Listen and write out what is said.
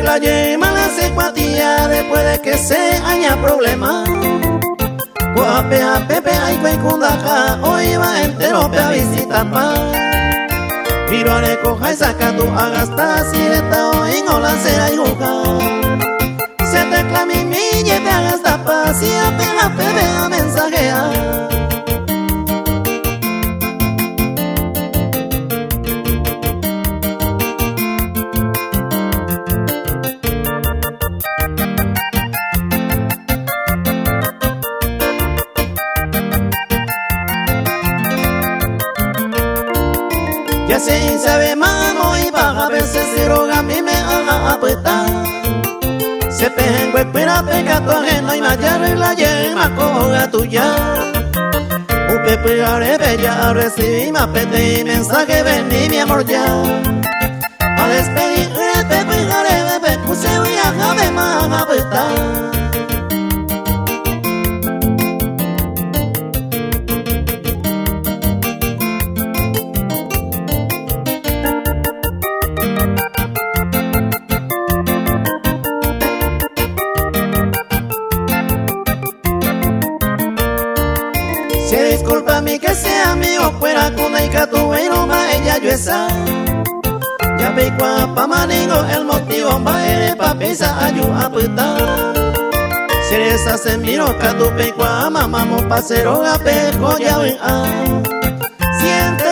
arregla yema la secuatía después de que se haya problema. Guape a Pepe ay cuecundaja, hoy va entero pe a visitar pa. Miro a recoja y saca tu agasta, si esta hoy no la será y se te clami mi te agasta pa, si apenas Pepe a mensajear. Ya se sabe mano y baja a veces si roga a mí me haga apretar. Se pejen espera pecato ajeno y mayar en la yema coja tuya. Upe pegare bella recibí más pete y mensaje vení mi amor ya. A despedir pepe pegare bebé puse voy a jave más apretar. Se disculpa a mí que sea mío fuera con el catuero ma ella yo esa. Ya picua pa maningo el motivo ma ere pa pisa ayu aputa. Se les hace miro catu picua mamamo pasero a pejo ya ven a. Siente